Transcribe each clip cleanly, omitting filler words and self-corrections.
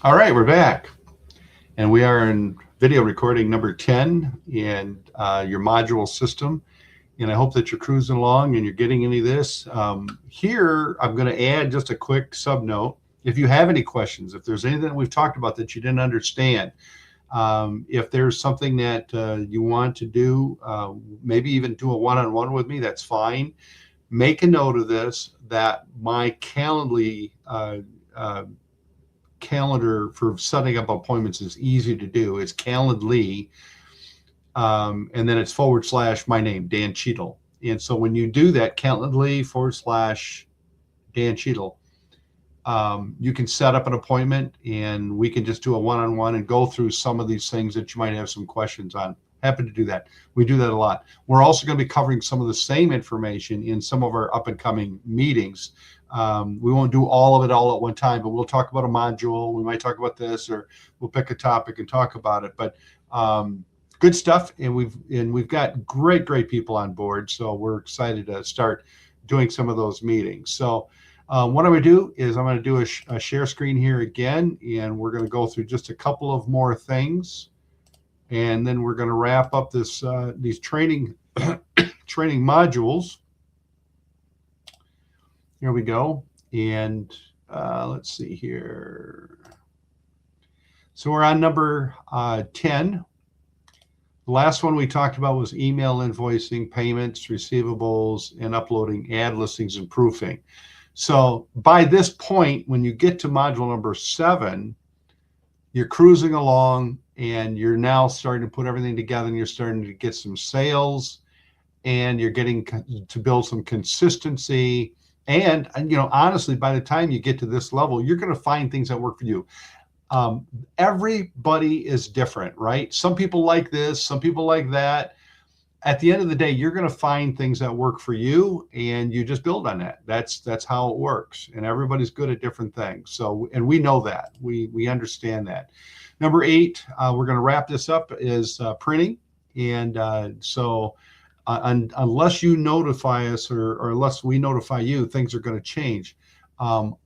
All right, we're back, and we are in video recording number 10 in your module system. And I hope that you're cruising along and you're getting any of this. Here, I'm going to add just a quick sub note. If you have any questions, if there's anything that we've talked about that you didn't understand, if there's something that you want to do, maybe even do a one-on-one with me, that's fine. Make a note of this, that my calendar for setting up appointments is easy to do. It's Calendly, and then it's / my name, Dan Cheadle. And so when you do that, Calendly / Dan Cheadle, you can set up an appointment and we can just do a one-on-one and go through some of these things that you might have some questions on. Happy to do that. We do that a lot. We're also going to be covering some of the same information in some of our up and coming meetings. We won't do all of it all at one time, but we'll talk about a module. We might talk about this, or we'll pick a topic and talk about it. But good stuff, and we've got great people on board. So we're excited to start doing some of those meetings. So what I'm going to do is I'm going to do a share screen here again, and we're going to go through just a couple of more things, and then we're going to wrap up these training training modules. Here we go. And let's see here. So we're on number 10. The last one we talked about was email invoicing, payments, receivables, and uploading ad listings and proofing. So by this point, when you get to module number 7, you're cruising along and you're now starting to put everything together, and you're starting to get some sales, and you're getting to build some consistency. And honestly, by the time you get to this level, you're going to find things that work for you. Everybody is different, right? Some people like this, some people like that. At the end of the day, you're going to find things that work for you, and you just build on that. That's how it works. And everybody's good at different things. So, and we know that. We understand that. Number 8, we're going to wrap this up, is printing. And unless you notify us, or unless we notify you, things are going to change.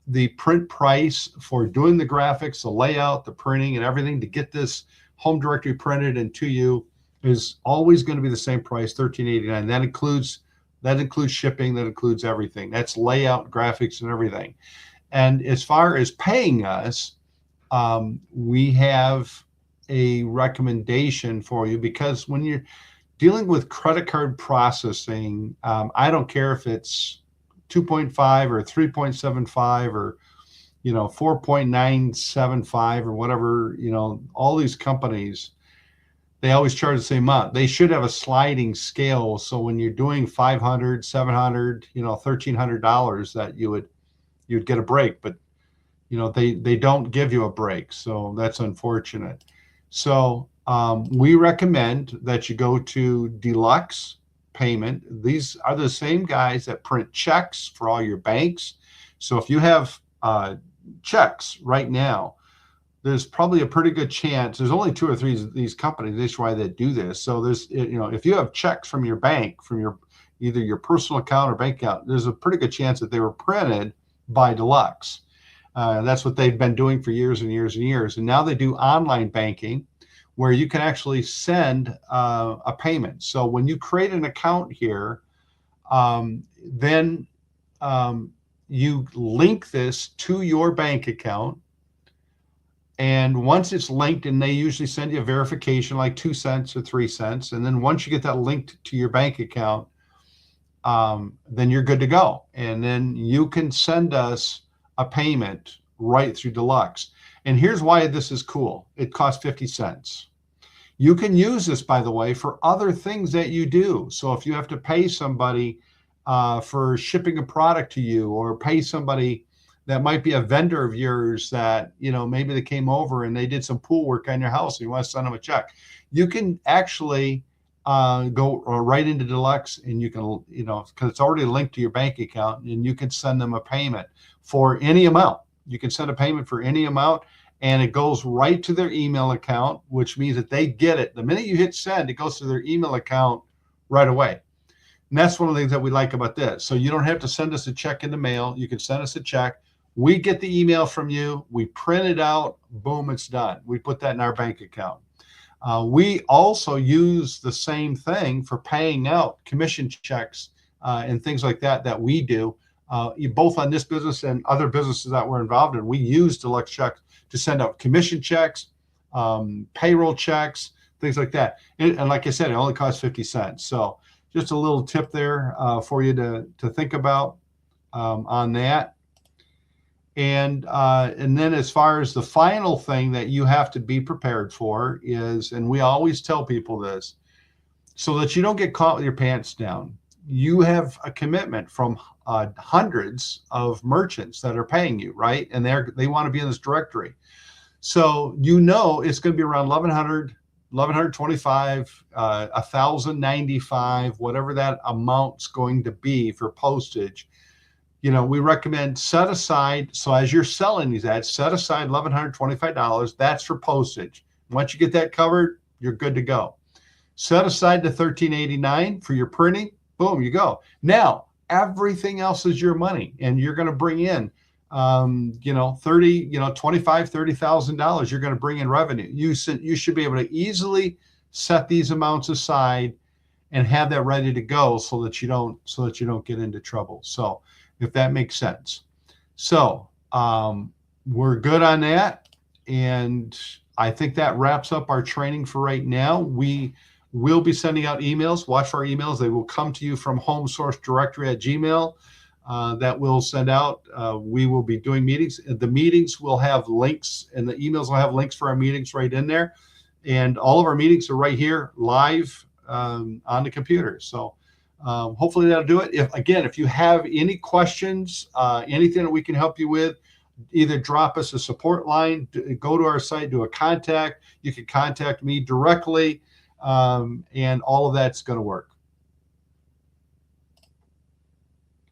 The print price for doing the graphics, the layout, the printing, and everything to get this home directory printed and to you is always going to be the same price, $13.89. That includes shipping, that includes everything. That's layout, graphics, and everything. And as far as paying us, we have a recommendation for you, because when you're dealing with credit card processing, I don't care if it's 2.5 or 3.75 or 4.975 or whatever. All these companies, they always charge the same amount. They should have a sliding scale, so when you're doing $500, $700, $1,300, that you'd get a break. But they don't give you a break, so that's unfortunate. So we recommend that you go to Deluxe Payment. These are the same guys that print checks for all your banks. So if you have checks right now, there's probably a pretty good chance. There's only 2 or 3 of these companies. That's why they do this. So there's, if you have checks from your bank, from either your personal account or bank account, there's a pretty good chance that they were printed by Deluxe. That's what they've been doing for years and years and years. And now they do online banking, where you can actually send a payment. So when you create an account here, then you link this to your bank account. And once it's linked, and they usually send you a verification like 2 cents or 3 cents. And then once you get that linked to your bank account, then you're good to go. And then you can send us a payment right through Deluxe. And here's why this is cool. It costs 50 cents. You can use this, by the way, for other things that you do. So if you have to pay somebody for shipping a product to you, or pay somebody that might be a vendor of yours that, maybe they came over and they did some pool work on your house, and you want to send them a check, you can actually go right into Deluxe, and you can, because it's already linked to your bank account, and you can send them a payment for any amount. You can send a payment for any amount, and it goes right to their email account, which means that they get it. The minute you hit send, it goes to their email account right away. And that's one of the things that we like about this. So you don't have to send us a check in the mail. You can send us a check We get the email from you, we print it out, boom, it's done. We put that in our bank account. We also use the same thing for paying out commission checks and things like that we do, both on this business and other businesses that we're involved in. We use Deluxe Check to send out commission checks, payroll checks, things like that. And like I said, it only costs 50 cents. So just a little tip there for you to think about on that. And then as far as the final thing that you have to be prepared for is, and we always tell people this, so that you don't get caught with your pants down. You have a commitment from hundreds of merchants that are paying you, right? And they want to be in this directory. So it's going to be around 1,100, 1,125, 1,095, whatever that amount's going to be for postage. We recommend set aside. So as you're selling these ads, set aside $1,125. That's for postage. Once you get that covered, you're good to go. Set aside the $1,389 for your printing. Boom, you go. Now, everything else is your money, and you're going to bring in, $30,000. You're going to bring in revenue. You should be able to easily set these amounts aside and have that ready to go so that you don't get into trouble. So, if that makes sense. So we're good on that. And I think that wraps up our training for right now. We will be sending out emails. Watch for our emails. They will come to you from homesourcedirectory@gmail. That we'll send out. We will be doing meetings. The meetings will have links, and the emails will have links for our meetings right in there. And all of our meetings are right here live on the computer. So hopefully that'll do it. If you have any questions, anything that we can help you with, either drop us a support line, go to our site, do a contact. You can contact me directly, and all of that's going to work.